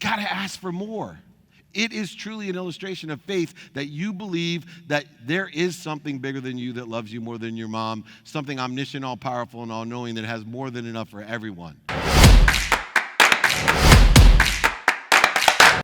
got to ask for more. It is truly an illustration of faith that you believe that there is something bigger than you that loves you more than your mom, something omniscient, all-powerful, and all-knowing that has more than enough for everyone.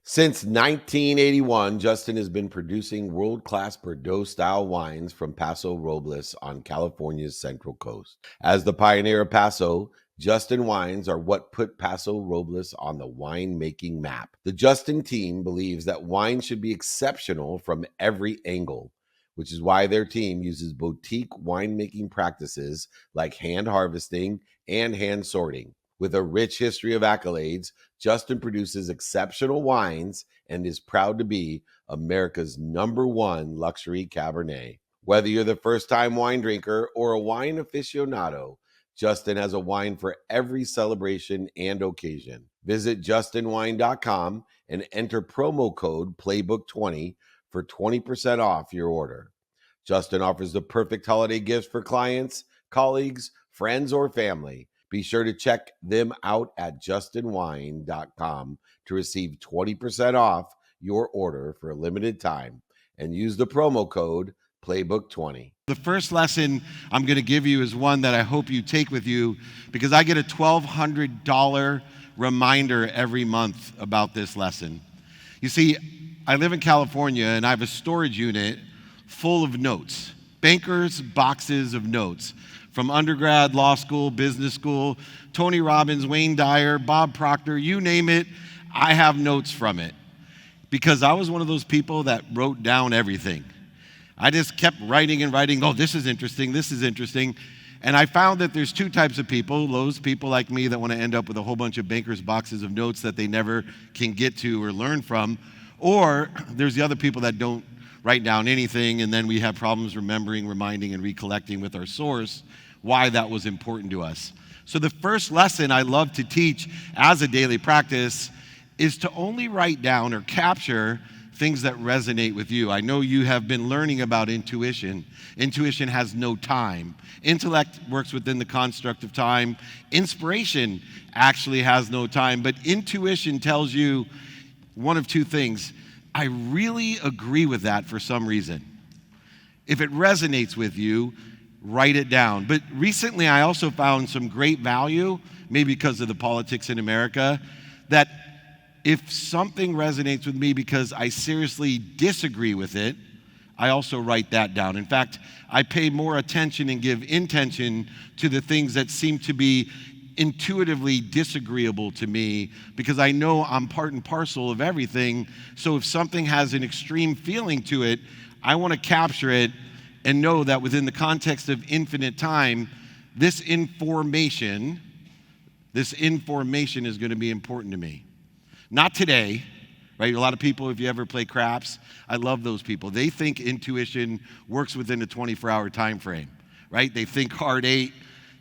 Since 1981, Justin has been producing world-class Bordeaux-style wines from Paso Robles on California's Central Coast. As the pioneer of Paso, Justin wines are what put Paso Robles on the winemaking map. The Justin team believes that wine should be exceptional from every angle, which is why their team uses boutique winemaking practices like hand harvesting and hand sorting. With a rich history of accolades, Justin produces exceptional wines and is proud to be America's #1 luxury Cabernet. Whether you're the first-time wine drinker or a wine aficionado, Justin has a wine for every celebration and occasion. Visit justinwine.com and enter promo code Playbook20 for 20% off your order. Justin offers the perfect holiday gifts for clients, colleagues, friends, or family. Be sure to check them out at justinwine.com to receive 20% off your order for a limited time and use the promo code Playbook20. The first lesson I'm going to give you is one that I hope you take with you, because I get a $1,200 reminder every month about this lesson. You see, I live in California and I have a storage unit full of notes, bankers' boxes of notes from undergrad, law school, business school, Tony Robbins, Wayne Dyer, Bob Proctor, you name it, I have notes from it. Because I was one of those people that wrote down everything. I just kept writing and writing, oh, this is interesting, this is interesting. And I found that there's two types of people, those people like me that want to end up with a whole bunch of bankers' boxes of notes that they never can get to or learn from. Or there's the other people that don't write down anything, and then we have problems remembering, reminding, and recollecting with our source why that was important to us. So the first lesson I love to teach as a daily practice is to only write down or capture things that resonate with you. I know you have been learning about intuition. Intuition has no time. Intellect works within the construct of time. Inspiration actually has no time, but intuition tells you one of two things. I really agree with that for some reason. If it resonates with you, write it down. But recently I also found some great value, maybe because of the politics in America, that if something resonates with me because I seriously disagree with it, I also write that down. In fact, I pay more attention and give intention to the things that seem to be intuitively disagreeable to me, because I know I'm part and parcel of everything. So if something has an extreme feeling to it, I want to capture it and know that within the context of infinite time, this information is going to be important to me. Not today, right? A lot of people, if you ever play craps, I love those people. They think intuition works within a 24-hour time frame, right? They think hard 8.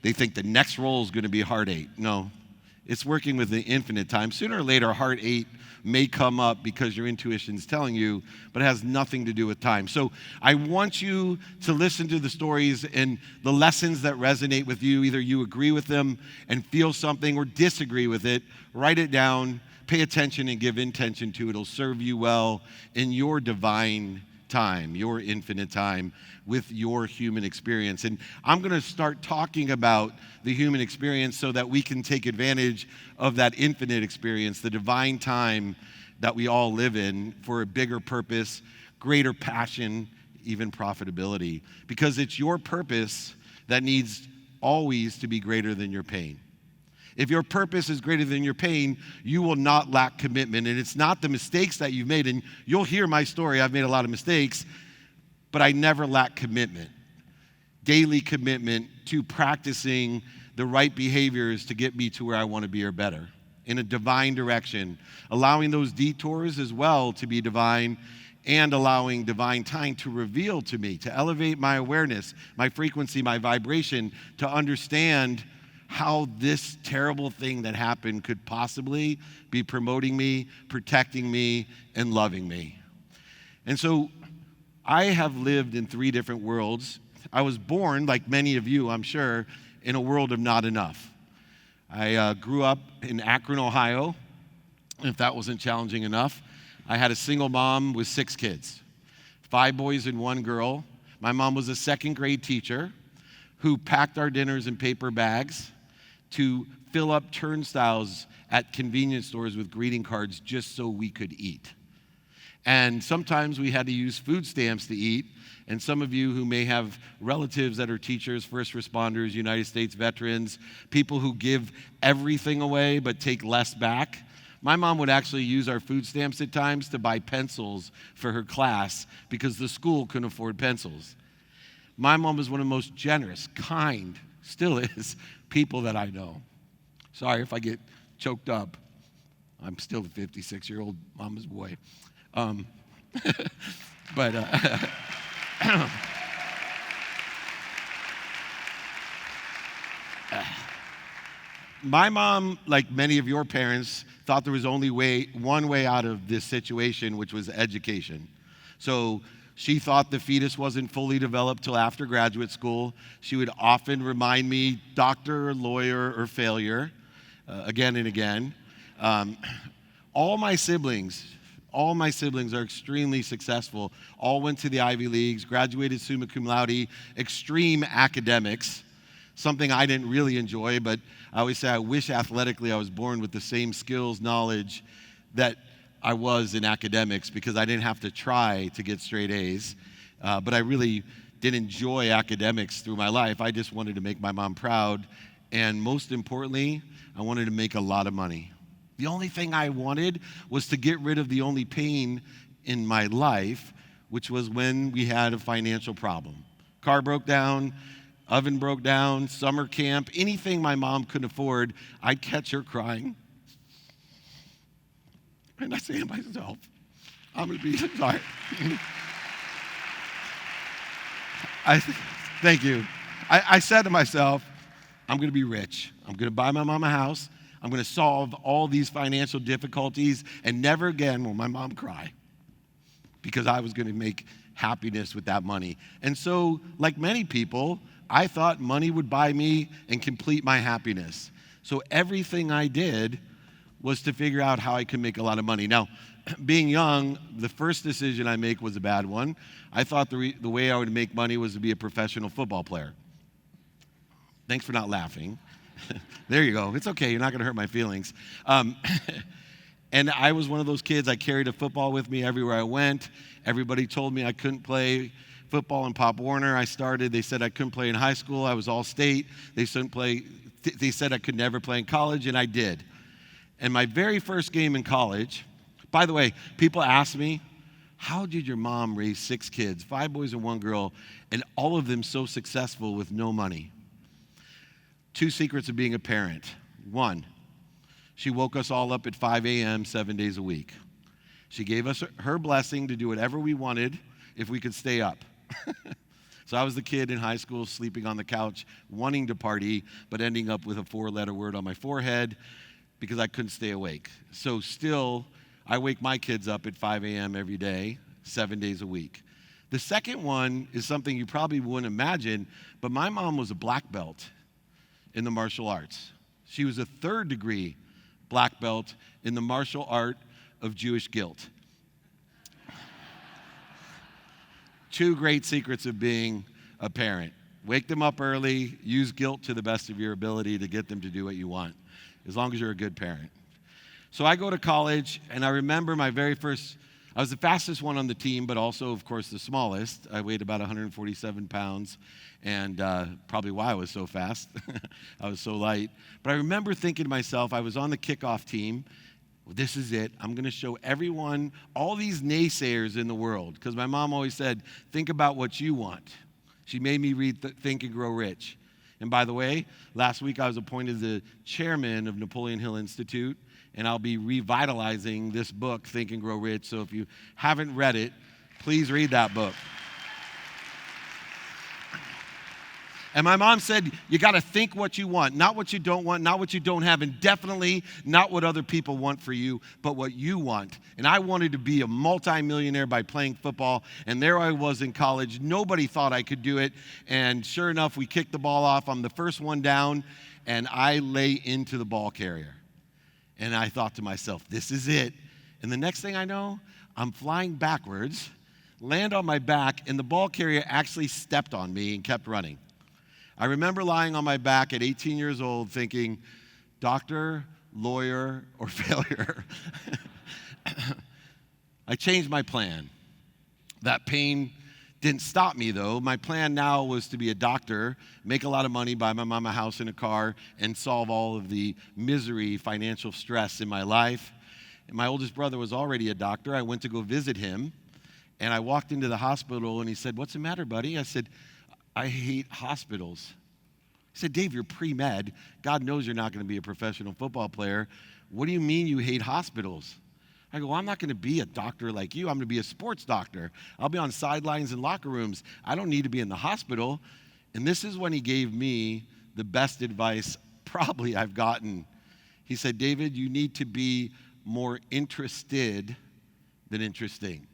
They think the next roll is going to be hard 8. No, it's working with the infinite time. Sooner or later, hard 8 may come up because your intuition is telling you, but it has nothing to do with time. So I want you to listen to the stories and the lessons that resonate with you. Either you agree with them and feel something or disagree with it. Write it down. Pay attention and give intention to it. It'll serve you well in your divine time, your infinite time with your human experience. And I'm going to start talking about the human experience so that we can take advantage of that infinite experience, the divine time that we all live in, for a bigger purpose, greater passion, even profitability. Because it's your purpose that needs always to be greater than your pain. If your purpose is greater than your pain, you will not lack commitment. And it's not the mistakes that you've made. And you'll hear my story. I've made a lot of mistakes, but I never lack commitment. Daily commitment to practicing the right behaviors to get me to where I want to be or better, in a divine direction, allowing those detours as well to be divine, and allowing divine time to reveal to me, to elevate my awareness, my frequency, my vibration, to understand how this terrible thing that happened could possibly be promoting me, protecting me, and loving me. And so I have lived in 3 different worlds. I was born, like many of you, I'm sure, in a world of not enough. I grew up in Akron, Ohio, If that wasn't challenging enough, I had a single mom with 6 kids, 5 boys and 1 girl. My mom was a 2nd grade teacher who packed our dinners in paper bags to fill up turnstiles at convenience stores with greeting cards just so we could eat. And sometimes we had to use food stamps to eat. And some of you who may have relatives that are teachers, first responders, United States veterans, people who give everything away but take less back. My mom would actually use our food stamps at times to buy pencils for her class because the school couldn't afford pencils. My mom was one of the most generous, kind, still is, people that I know. Sorry if I get choked up. I'm still a 56-year-old mama's boy. But my mom, like many of your parents, thought there was only one way out of this situation, which was education. So she thought the fetus wasn't fully developed till after graduate school. She would often remind me, doctor, lawyer, or failure, again and again. All my siblings are extremely successful. All went to the Ivy Leagues, graduated summa cum laude, extreme academics, something I didn't really enjoy, but I always say I wish athletically I was born with the same skills, knowledge that I was in academics because I didn't have to try to get straight A's. But I really did enjoy academics through my life. I just wanted to make my mom proud. And most importantly, I wanted to make a lot of money. The only thing I wanted was to get rid of the only pain in my life, which was when we had a financial problem. Car broke down, oven broke down, summer camp, anything my mom couldn't afford, I'd catch her crying. And I say to myself, I'm going to be sorry. Thank you. I said to myself, I'm going to be rich. I'm going to buy my mom a house. I'm going to solve all these financial difficulties, and never again will my mom cry because I was going to make happiness with that money. And so, like many people, I thought money would buy me and complete my happiness. So everything I did was to figure out how I could make a lot of money. Now, being young, the first decision I make was a bad one. I thought the way I would make money was to be a professional football player. Thanks for not laughing. There you go. It's okay. You're not going to hurt my feelings. And I was one of those kids. I carried a football with me everywhere I went. Everybody told me I couldn't play football in Pop Warner. They said I couldn't play in high school. I was all state. They said I could never play in college, and I did. And my very first game in college, by the way, people ask me, how did your mom raise 6 kids, 5 boys and 1 girl, and all of them so successful with no money? 2 secrets of being a parent. 1, she woke us all up at 5 a.m. 7 days a week. She gave us her blessing to do whatever we wanted if we could stay up. So I was the kid in high school sleeping on the couch, wanting to party, but ending up with a 4-letter word on my forehead because I couldn't stay awake. So still, I wake my kids up at 5 a.m. every day, 7 days a week. The second one is something you probably wouldn't imagine, but my mom was a black belt in the martial arts. She was a 3rd degree black belt in the martial art of Jewish guilt. 2 great secrets of being a parent. Wake them up early, use guilt to the best of your ability to get them to do what you want, as long as you're a good parent. So I go to college, and I remember I was the fastest one on the team, but also, of course, the smallest. I weighed about 147 pounds, and probably why I was so fast. I was so light. But I remember thinking to myself, I was on the kickoff team. Well, this is it. I'm going to show everyone, all these naysayers in the world, because my mom always said, think about what you want. She made me read Think and Grow Rich. And by the way, last week I was appointed the chairman of Napoleon Hill Institute, and I'll be revitalizing this book, Think and Grow Rich. So if you haven't read it, please read that book. And my mom said, you got to think what you want, not what you don't want, not what you don't have, and definitely not what other people want for you, but what you want. And I wanted to be a multimillionaire by playing football, and there I was in college. Nobody thought I could do it, and sure enough, we kicked the ball off. I'm the first one down, and I lay into the ball carrier. And I thought to myself, this is it. And the next thing I know, I'm flying backwards, land on my back, and the ball carrier actually stepped on me and kept running. I remember lying on my back at 18 years old thinking, doctor, lawyer, or failure. I changed my plan. That pain didn't stop me, though. My plan now was to be a doctor, make a lot of money, buy my mom a house and a car, and solve all of the misery, financial stress in my life. And my oldest brother was already a doctor. I went to go visit him, and I walked into the hospital, and he said, "What's the matter, buddy?" I said, "I hate hospitals." He said, "Dave, you're pre-med. God knows you're not going to be a professional football player. What do you mean you hate hospitals?" I go, "Well, I'm not going to be a doctor like you. I'm going to be a sports doctor. I'll be on sidelines and locker rooms. I don't need to be in the hospital." And this is when he gave me the best advice probably I've gotten. He said, "David, you need to be more interested than interesting."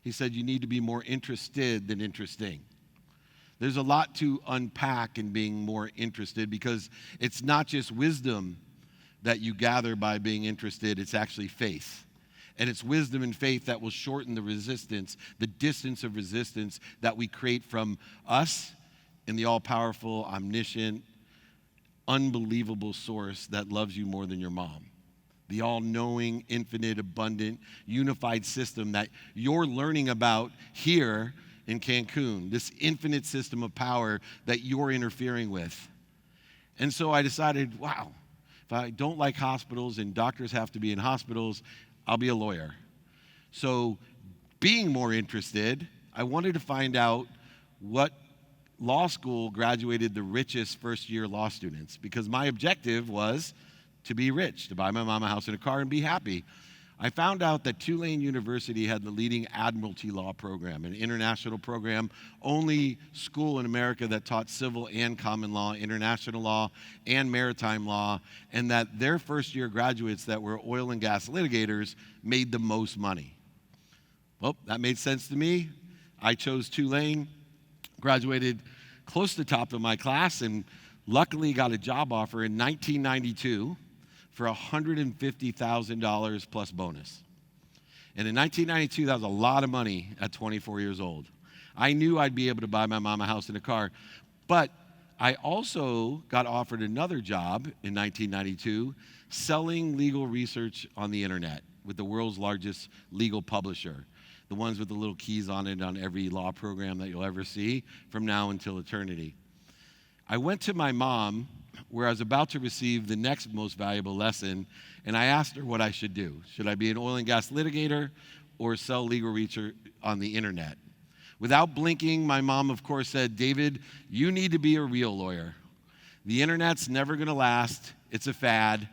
He said, "You need to be more interested than interesting." There's a lot to unpack in being more interested, because it's not just wisdom that you gather by being interested, it's actually faith. And it's wisdom and faith that will shorten the resistance, the distance of resistance that we create from us and the all-powerful, omniscient, unbelievable source that loves you more than your mom. The all-knowing, infinite, abundant, unified system that you're learning about here in Cancun, this infinite system of power that you're interfering with. And so I decided, wow, if I don't like hospitals and doctors have to be in hospitals, I'll be a lawyer. So being more interested, I wanted to find out what law school graduated the richest first-year law students, because my objective was to be rich, to buy my mom a house and a car and be happy. I found out that Tulane University had the leading admiralty law program, an international program, only school in America that taught civil and common law, international law, and maritime law, and that their first-year graduates that were oil and gas litigators made the most money. Well, that made sense to me. I chose Tulane, graduated close to the top of my class, and luckily got a job offer in 1992 for $150,000 plus bonus. And in 1992, that was a lot of money at 24 years old. I knew I'd be able to buy my mom a house and a car, but I also got offered another job in 1992 selling legal research on the internet with the world's largest legal publisher, the ones with the little keys on it on every law program that you'll ever see from now until eternity. I went to my mom where I was about to receive the next most valuable lesson, and I asked her what I should do. Should I be an oil and gas litigator or sell legal research on the internet? Without blinking, my mom, of course, said, "David, you need to be a real lawyer. The internet's never going to last. It's a fad.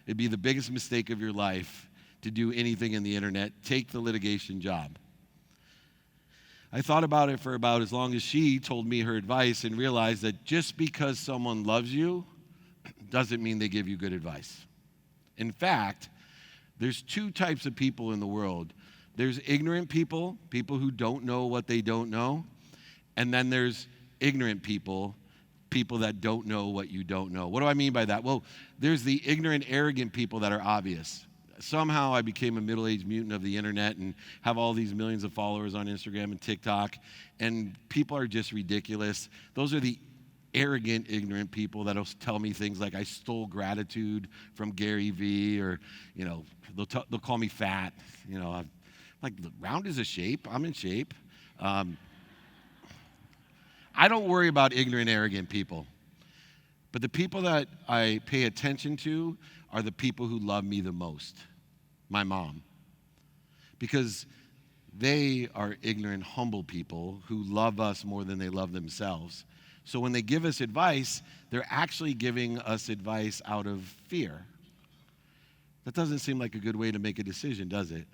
It'd be the biggest mistake of your life to do anything in the internet. Take the litigation job." I thought about it for about as long as she told me her advice and realized that just because someone loves you doesn't mean they give you good advice. In fact, there's two types of people in the world. There's ignorant people, people who don't know what they don't know, and then there's ignorant people, people that don't know what you don't know. What do I mean by that? Well, there's the ignorant, arrogant people that are obvious. Somehow I became a middle-aged mutant of the internet and have all these millions of followers on Instagram and TikTok, and people are just ridiculous. Those are the arrogant, ignorant people that'll tell me things like I stole gratitude from Gary Vee, or they'll call me fat. I'm like, round is a shape. I'm in shape. I don't worry about ignorant, arrogant people. But the people that I pay attention to are the people who love me the most, my mom. Because they are ignorant, humble people who love us more than they love themselves. So when they give us advice, they're actually giving us advice out of fear. That doesn't seem like a good way to make a decision, does it?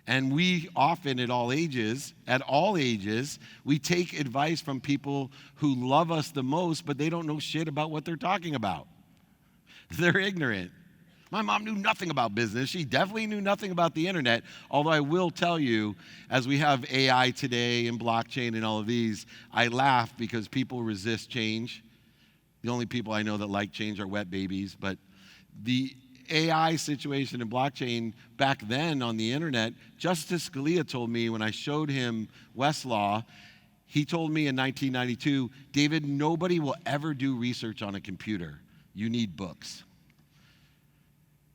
And we often, at all ages, we take advice from people who love us the most, but they don't know shit about what they're talking about. They're ignorant. My mom knew nothing about business. She definitely knew nothing about the internet, although I will tell you, as we have AI today and blockchain and all of these, I laugh because people resist change. The only people I know that like change are wet babies, but the AI situation in blockchain back then on the internet, Justice Scalia told me when I showed him Westlaw, he told me in 1992, David, nobody will ever do research on a computer. You need books.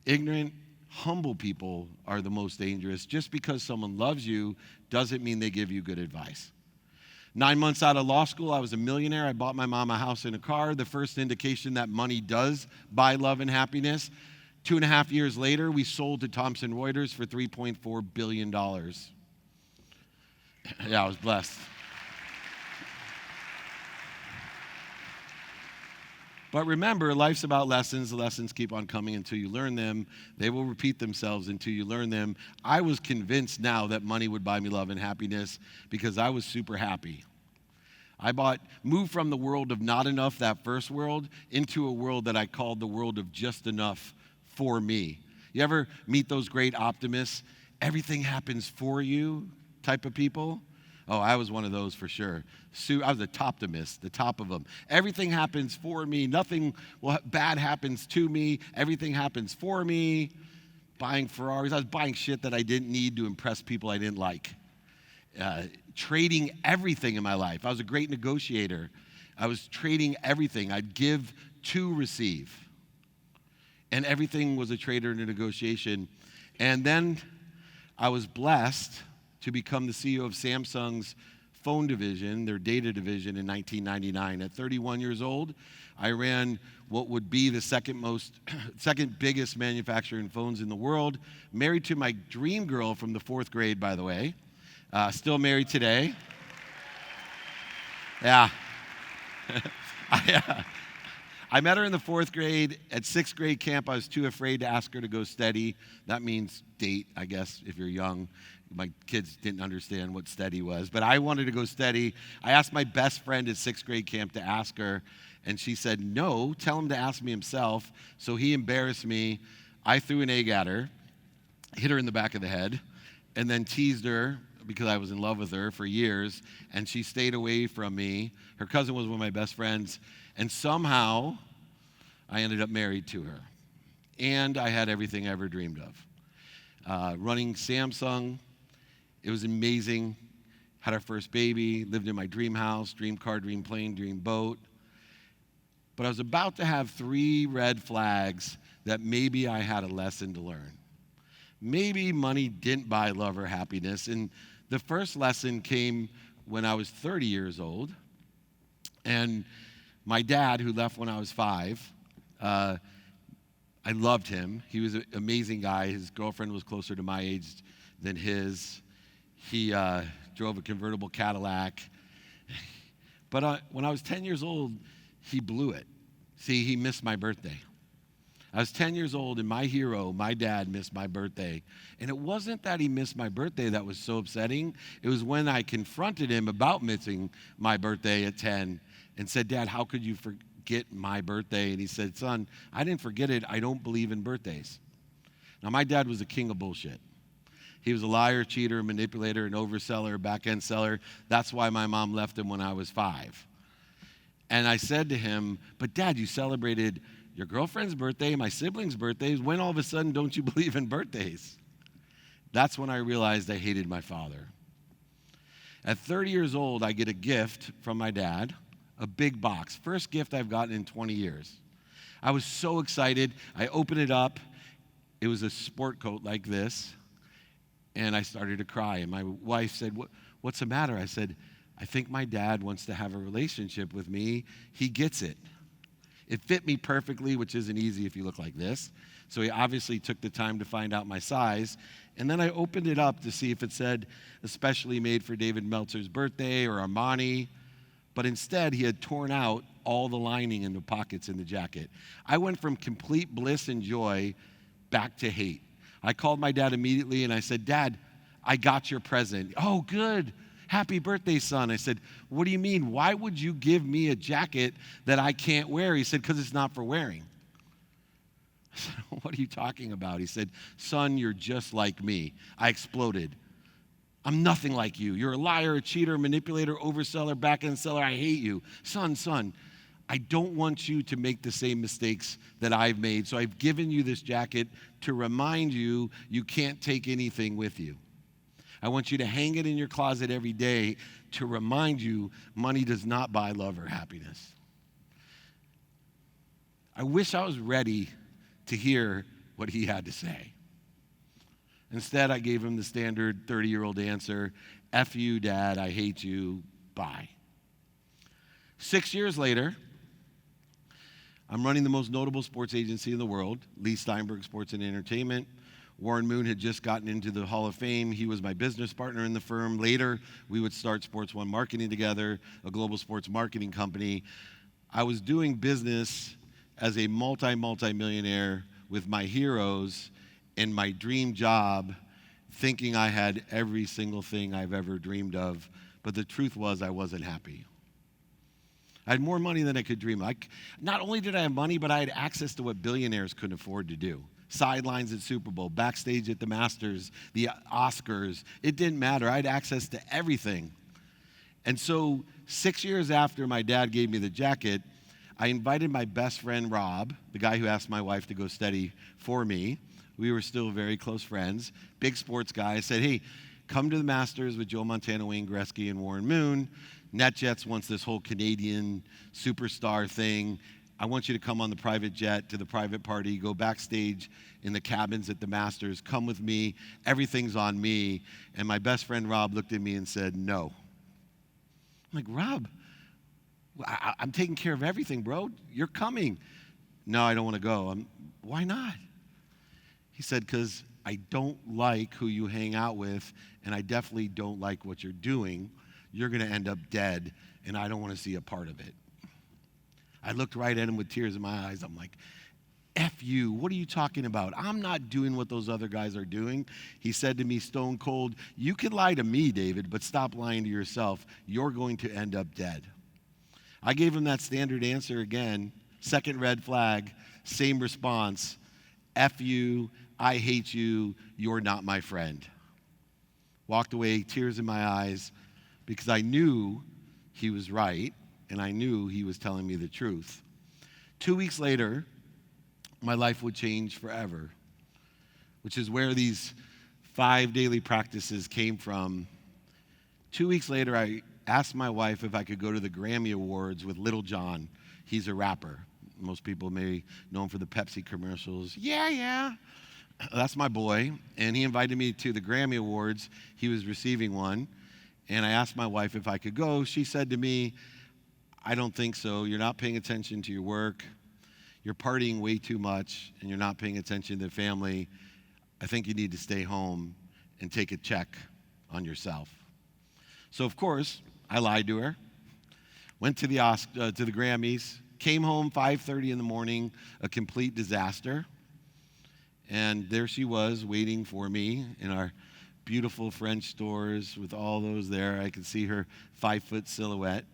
Ignorant, humble people are the most dangerous. Just because someone loves you doesn't mean they give you good advice. 9 months out of law school, I was a millionaire. I bought my mom a house and a car. The first indication that money does buy love and happiness. 2.5 years later, we sold to Thomson Reuters for $3.4 billion. Yeah, I was blessed. But remember, life's about lessons. The lessons keep on coming until you learn them. They will repeat themselves until you learn them. I was convinced now that money would buy me love and happiness because I was super happy. I moved from the world of not enough, that first world, into a world that I called the world of just enough for me. You ever meet those great optimists? Everything happens for you type of people? Oh, I was one of those for sure. I was the toptimist, the top of them. Everything happens for me. Nothing bad happens to me. Everything happens for me. Buying Ferraris. I was buying shit that I didn't need to impress people I didn't like. Trading everything in my life. I was a great negotiator. I was trading everything. I'd give to receive. And everything was a trader in a negotiation. And then I was blessed to become the CEO of Samsung's phone division, their data division in 1999. At 31 years old, I ran what would be the second biggest manufacturer in phones in the world. Married to my dream girl from the 4th grade, by the way. Still married today. Yeah. I met her in the 4th grade. At 6th grade camp, I was too afraid to ask her to go steady. That means date, I guess, if you're young. My kids didn't understand what steady was, but I wanted to go steady. I asked my best friend at 6th grade camp to ask her, and she said, no, tell him to ask me himself. So he embarrassed me. I threw an egg at her, hit her in the back of the head, and then teased her because I was in love with her for years, and she stayed away from me. Her cousin was one of my best friends, and somehow I ended up married to her. And I had everything I ever dreamed of. Running Samsung, it was amazing. Had our first baby, lived in my dream house, dream car, dream plane, dream boat. But I was about to have 3 red flags that maybe I had a lesson to learn. Maybe money didn't buy love or happiness. And the first lesson came when I was 30 years old. And my dad, who left when I was 5, I loved him. He was an amazing guy. His girlfriend was closer to my age than his. He drove a convertible Cadillac. But when I was 10 years old, he blew it. See, he missed my birthday. I was 10 years old, and my hero, my dad, missed my birthday. And it wasn't that he missed my birthday that was so upsetting. It was when I confronted him about missing my birthday at 10 and said, Dad, how could you forget my birthday? And he said, son, I didn't forget it. I don't believe in birthdays. Now, my dad was a king of bullshit. He was a liar, cheater, manipulator, an overseller, back-end seller. That's why my mom left him when I was 5. And I said to him, but Dad, you celebrated your girlfriend's birthday, my siblings' birthdays. When all of a sudden don't you believe in birthdays? That's when I realized I hated my father. At 30 years old, I get a gift from my dad, a big box. First gift I've gotten in 20 years. I was so excited. I opened it up. It was a sport coat like this. And I started to cry. And my wife said, what's the matter? I said, I think my dad wants to have a relationship with me. He gets it. It fit me perfectly, which isn't easy if you look like this. So he obviously took the time to find out my size. And then I opened it up to see if it said, especially made for David Meltzer's birthday or Armani. But instead, he had torn out all the lining in the pockets in the jacket. I went from complete bliss and joy back to hate. I called my dad immediately and I said, Dad, I got your present. Oh, good. Happy birthday, son. I said, what do you mean? Why would you give me a jacket that I can't wear? He said, because it's not for wearing. I said, what are you talking about? He said, son, you're just like me. I exploded. I'm nothing like you. You're a liar, a cheater, manipulator, overseller, back-end seller. I hate you. Son, I don't want you to make the same mistakes that I've made. So I've given you this jacket to remind you you can't take anything with you. I want you to hang it in your closet every day to remind you money does not buy love or happiness. I wish I was ready to hear what he had to say. Instead, I gave him the standard 30-year-old answer, F you, Dad, I hate you, bye. 6 years later, I'm running the most notable sports agency in the world, Lee Steinberg Sports and Entertainment. Warren Moon had just gotten into the Hall of Fame. He was my business partner in the firm. Later, we would start Sports One Marketing together, a global sports marketing company. I was doing business as a multi-millionaire with my heroes in my dream job, thinking I had every single thing I've ever dreamed of. But the truth was I wasn't happy. I had more money than I could dream of. Not only did I have money, but I had access to what billionaires couldn't afford to do. Sidelines at Super Bowl, backstage at the Masters, the Oscars. It didn't matter. I had access to everything. And so 6 years after my dad gave me the jacket, I invited my best friend, Rob, the guy who asked my wife to go study for me. We were still very close friends, big sports guy. I said, hey, come to the Masters with Joe Montana, Wayne Gretzky, and Warren Moon. NetJets wants this whole Canadian superstar thing. I want you to come on the private jet to the private party, go backstage in the cabins at the Masters, come with me, everything's on me. And my best friend Rob looked at me and said, no. I'm like, Rob, I'm taking care of everything, bro. You're coming. No, I don't want to go. Why not? He said, because I don't like who you hang out with, and I definitely don't like what you're doing. You're going to end up dead, and I don't want to see a part of it. I looked right at him with tears in my eyes. I'm like, F you, what are you talking about? I'm not doing what those other guys are doing. He said to me, stone cold, you can lie to me, David, but stop lying to yourself. You're going to end up dead. I gave him that standard answer again, second red flag, same response, F you, I hate you, you're not my friend. Walked away, tears in my eyes, because I knew he was right, and I knew he was telling me the truth. 2 weeks later, my life would change forever, which is where these 5 daily practices came from. 2 weeks later, I asked my wife if I could go to the Grammy Awards with Little John. He's a rapper. Most people may know him for the Pepsi commercials. Yeah. That's my boy. And he invited me to the Grammy Awards. He was receiving one. And I asked my wife if I could go. She said to me, I don't think so. You're not paying attention to your work. You're partying way too much, and you're not paying attention to the family. I think you need to stay home and take a check on yourself. So, of course, I lied to her, went to the Grammys, came home 5:30 in the morning, a complete disaster. And there she was waiting for me in our beautiful French stores with all those there. I could see her 5-foot silhouette.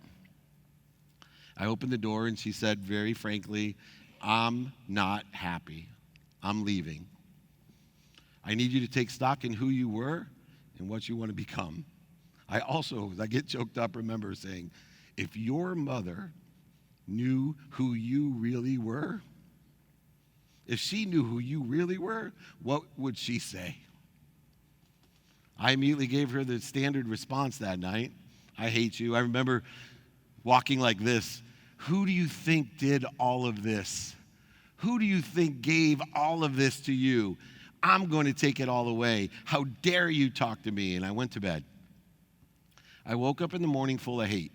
I opened the door and she said very frankly, I'm not happy. I'm leaving. I need you to take stock in who you were and what you want to become. I also, as I get choked up, remember saying, if your mother knew who you really were, if she knew who you really were, what would she say? I immediately gave her the standard response that night. I hate you. I remember walking like this. Who do you think did all of this? Who do you think gave all of this to you? I'm going to take it all away. How dare you talk to me? And I went to bed. I woke up in the morning full of hate.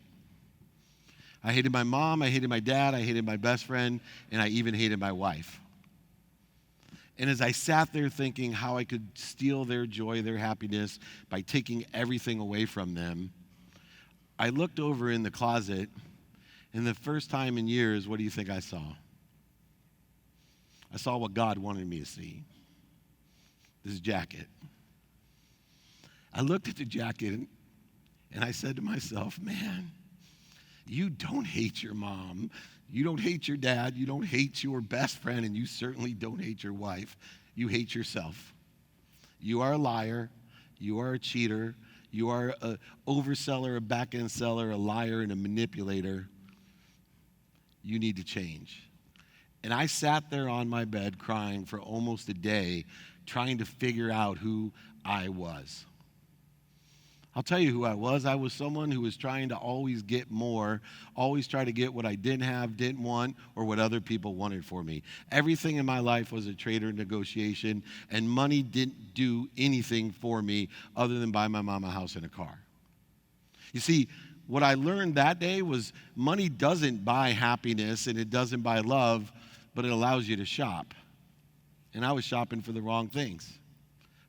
I hated my mom, I hated my dad, I hated my best friend, and I even hated my wife. And as I sat there thinking how I could steal their joy, their happiness by taking everything away from them, I looked over in the closet, and the first time in years, what do you think I saw? I saw what God wanted me to see. This jacket. I looked at the jacket, and I said to myself, man, you don't hate your mom. You don't hate your dad. You don't hate your best friend. And you certainly don't hate your wife. You hate yourself. You are a liar. You are a cheater. You are an overseller, a back-end seller, a liar, and a manipulator. You need to change. And I sat there on my bed crying for almost a day, trying to figure out who I was. I'll tell you who I was. I was someone who was trying to always get more, always try to get what I didn't have, didn't want, or what other people wanted for me. Everything in my life was a trade or negotiation, and money didn't do anything for me other than buy my mom a house and a car. You see, what I learned that day was money doesn't buy happiness and it doesn't buy love, but it allows you to shop. And I was shopping for the wrong things,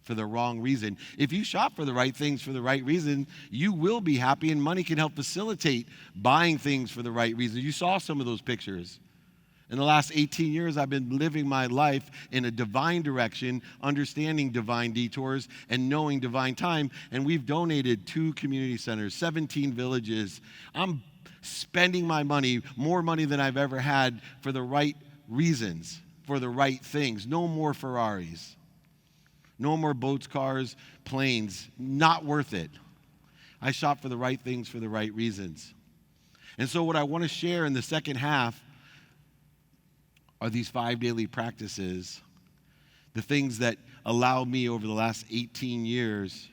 for the wrong reason. If you shop for the right things for the right reason, you will be happy, and money can help facilitate buying things for the right reason. You saw some of those pictures. In the last 18 years, I've been living my life in a divine direction, understanding divine detours and knowing divine time. And we've donated 2 community centers, 17 villages. I'm spending my money, more money than I've ever had, for the right reasons, for the right things. No more Ferraris. No more boats, cars, planes. Not worth it. I shop for the right things for the right reasons. And so what I want to share in the second half are these 5 daily practices, the things that allow me over the last 18 years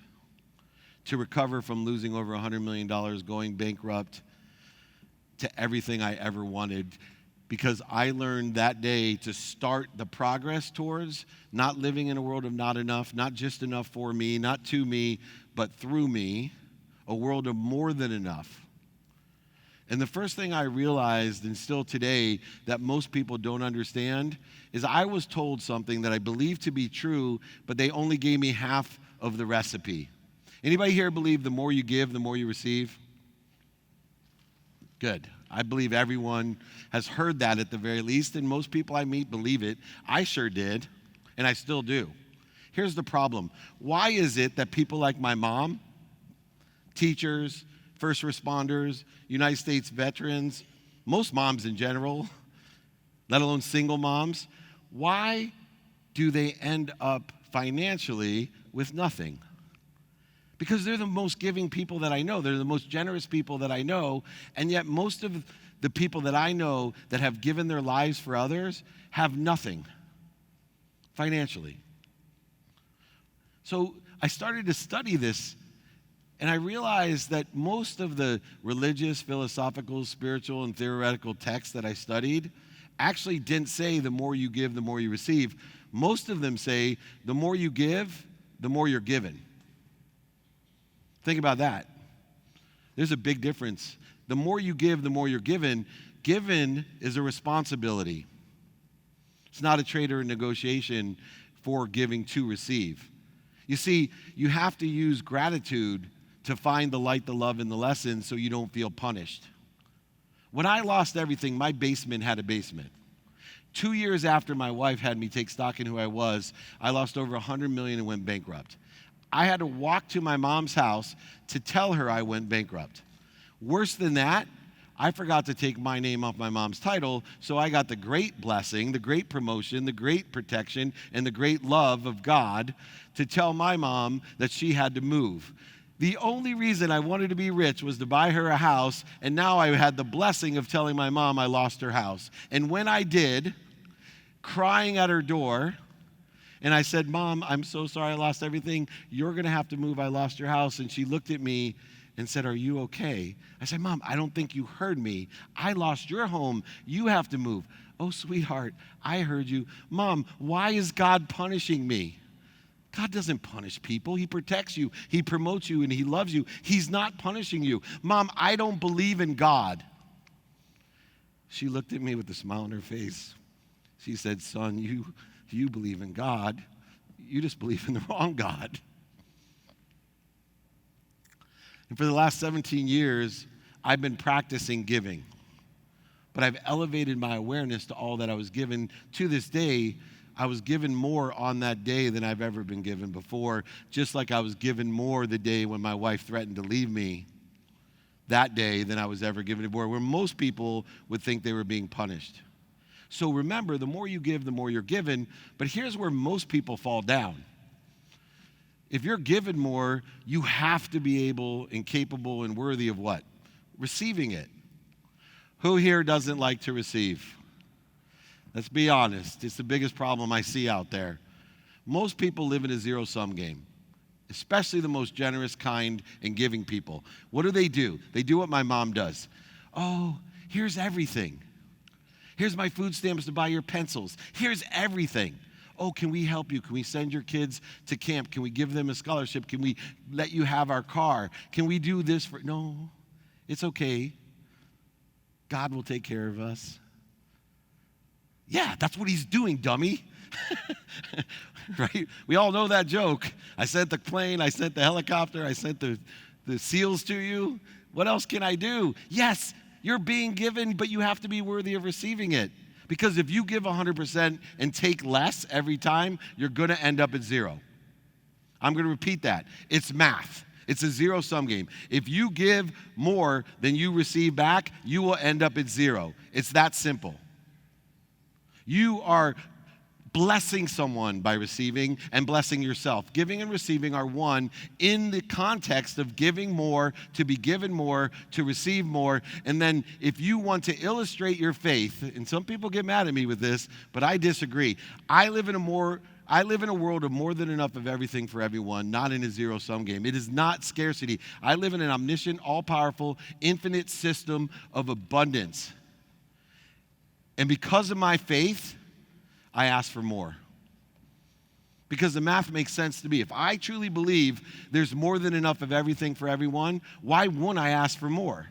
to recover from losing over $100 million, going bankrupt, to everything I ever wanted, because I learned that day to start the progress towards not living in a world of not enough, not just enough for me, not to me, but through me, a world of more than enough. And the first thing I realized, and still today, that most people don't understand, is I was told something that I believe to be true, but they only gave me half of the recipe. Anybody here believe the more you give, the more you receive? Good. I believe everyone has heard that at the very least, and most people I meet believe it. I sure did, and I still do. Here's the problem. Why is it that people like my mom, teachers, first responders, United States veterans, most moms in general, let alone single moms, why do they end up financially with nothing? Because they're the most giving people that I know. They're the most generous people that I know. And yet most of the people that I know that have given their lives for others have nothing financially. So I started to study this, and I realized that most of the religious, philosophical, spiritual, and theoretical texts that I studied actually didn't say the more you give, the more you receive. Most of them say the more you give, the more you're given. Think about that. There's a big difference. The more you give, the more you're given. Given is a responsibility. It's not a trade or a negotiation for giving to receive. You see, you have to use gratitude to find the light, the love, and the lesson so you don't feel punished. When I lost everything, my basement had a basement. 2 years after my wife had me take stock in who I was, I lost over $100 million and went bankrupt. I had to walk to my mom's house to tell her I went bankrupt. Worse than that, I forgot to take my name off my mom's title, so I got the great blessing, the great promotion, the great protection, and the great love of God to tell my mom that she had to move. The only reason I wanted to be rich was to buy her a house, and now I had the blessing of telling my mom I lost her house. And when I did, crying at her door, and I said, "Mom, I'm so sorry I lost everything. You're going to have to move. I lost your house." And she looked at me and said, "Are you okay?" I said, "Mom, I don't think you heard me. I lost your home. You have to move." "Oh, sweetheart, I heard you." "Mom, why is God punishing me?" God doesn't punish people. He protects you. He promotes you, and He loves you. He's not punishing you. "Mom, I don't believe in God." She looked at me with a smile on her face. She said, "Son, you believe in God. You just believe in the wrong God." And for the last 17 years, I've been practicing giving. But I've elevated my awareness to all that I was given. To this day, I was given more on that day than I've ever been given before, just like I was given more the day when my wife threatened to leave me that day than I was ever given before, where most people would think they were being punished. So remember, the more you give, the more you're given. But here's where most people fall down. If you're given more, you have to be able and capable and worthy of what? Receiving it. Who here doesn't like to receive? Let's be honest. It's the biggest problem I see out there. Most people live in a zero-sum game, especially the most generous, kind, and giving people. What do? They do what my mom does. Oh, here's everything. Here's my food stamps to buy your pencils. Here's everything. Oh, can we help you? Can we send your kids to camp? Can we give them a scholarship? Can we let you have our car? Can we do this for? No, it's okay. God will take care of us. Yeah, that's what he's doing, dummy. Right? We all know that joke. I sent the plane, I sent the helicopter, I sent the SEALs to you. What else can I do? Yes, you're being given, but you have to be worthy of receiving it. Because if you give 100% and take less every time, you're going to end up at zero. I'm going to repeat that. It's math. It's a zero-sum game. If you give more than you receive back, you will end up at zero. It's that simple. You are blessing someone by receiving and blessing yourself. Giving and receiving are one in the context of giving more, to be given more, to receive more. And then if you want to illustrate your faith, and some people get mad at me with this, but I disagree. I live in a world of more than enough of everything for everyone, not in a zero-sum game. It is not scarcity. I live in an omniscient, all-powerful, infinite system of abundance. And because of my faith, I ask for more. Because the math makes sense to me. If I truly believe there's more than enough of everything for everyone, why wouldn't I ask for more?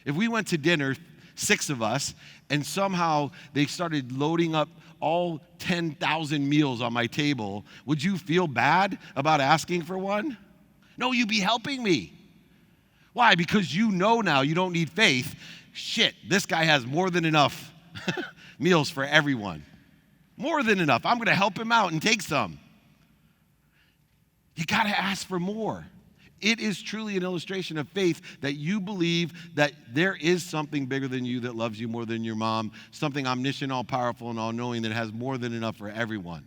If we went to dinner, 6 of us, and somehow they started loading up all 10,000 meals on my table, would you feel bad about asking for one? No, you'd be helping me. Why? Because you know now you don't need faith. Shit, this guy has more than enough meals for everyone. More than enough. I'm going to help him out and take some. You got to ask for more. It is truly an illustration of faith that you believe that there is something bigger than you that loves you more than your mom, something omniscient, all-powerful, and all-knowing that has more than enough for everyone.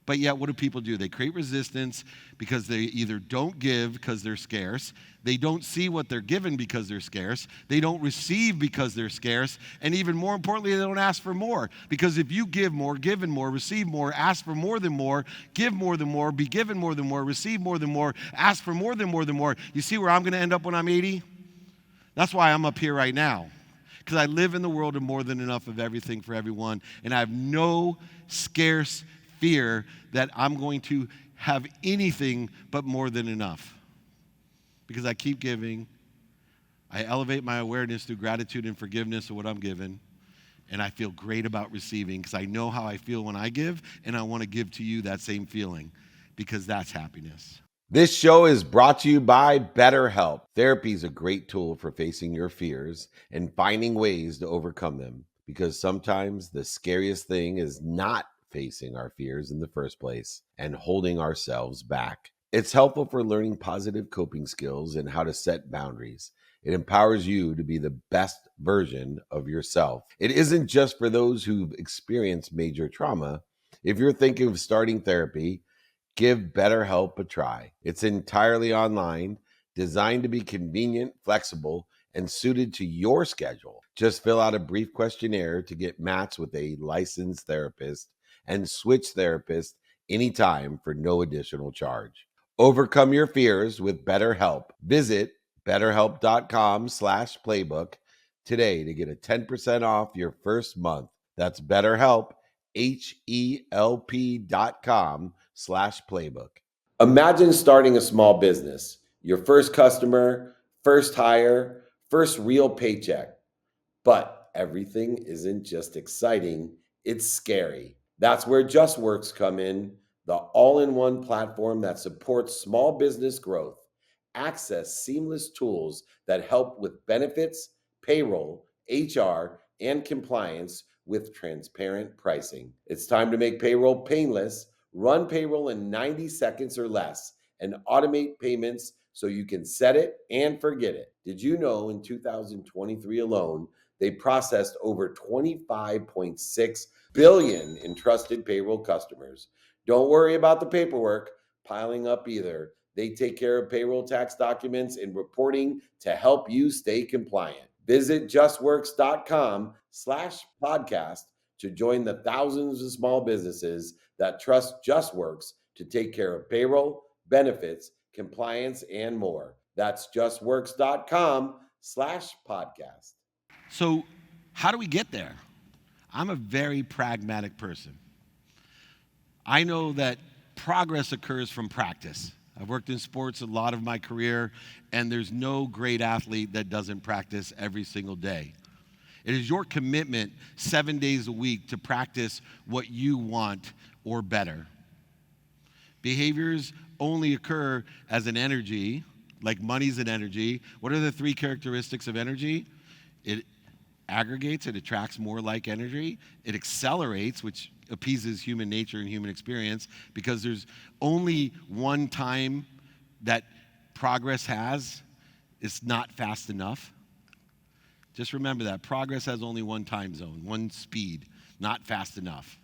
But yet, what do people do? They create resistance because they either don't give because they're scarce, they don't see what they're given because they're scarce, they don't receive because they're scarce, and even more importantly, they don't ask for more. Because if you give more, given more, receive more, ask for more than more, give more than more, be given more than more, receive more than more, ask for more than more, you see where I'm going to end up when I'm 80? That's why I'm up here right now. Because I live in the world of more than enough of everything for everyone, and I have no scarce fear that I'm going to have anything but more than enough. Because I keep giving, I elevate my awareness through gratitude and forgiveness of what I'm given, and I feel great about receiving because I know how I feel when I give, and I want to give to you that same feeling because that's happiness. This show is brought to you by BetterHelp. Therapy is a great tool for facing your fears and finding ways to overcome them, because sometimes the scariest thing is not facing our fears in the first place and holding ourselves back. It's helpful for learning positive coping skills and how to set boundaries. It empowers you to be the best version of yourself. It isn't just for those who've experienced major trauma. If you're thinking of starting therapy, give BetterHelp a try. It's entirely online, designed to be convenient, flexible, and suited to your schedule. Just fill out a brief questionnaire to get matched with a licensed therapist and switch therapists anytime for no additional charge. Overcome your fears with BetterHelp. Visit betterhelp.com/playbook today to get a 10% off your first month. That's BetterHelp, HELP.com/playbook. Imagine starting a small business, your first customer, first hire, first real paycheck. But everything isn't just exciting, it's scary. That's where JustWorks come in, the all-in-one platform that supports small business growth. Access seamless tools that help with benefits, payroll, HR, and compliance with transparent pricing. It's time to make payroll painless. Run payroll in 90 seconds or less and automate payments so you can set it and forget it. Did you know in 2023 alone, they processed over 25.6 billion in trusted payroll customers? Don't worry about the paperwork piling up either. They take care of payroll tax documents and reporting to help you stay compliant. Visit justworks.com/podcast to join the thousands of small businesses that trust JustWorks to take care of payroll, benefits, compliance, and more. That's justworks.com/podcast. So, how do we get there? I'm a very pragmatic person. I know that progress occurs from practice. I've worked in sports a lot of my career, and there's no great athlete that doesn't practice every single day. It is your commitment 7 days a week to practice what you want or better. Behaviors only occur as an energy, like money's an energy. What are the three characteristics of energy? It aggregates, it attracts more like energy. It accelerates, which appeases human nature and human experience, because there's only one time that progress has. It's not fast enough. Just remember that. Progress has only one time zone, one speed, not fast enough.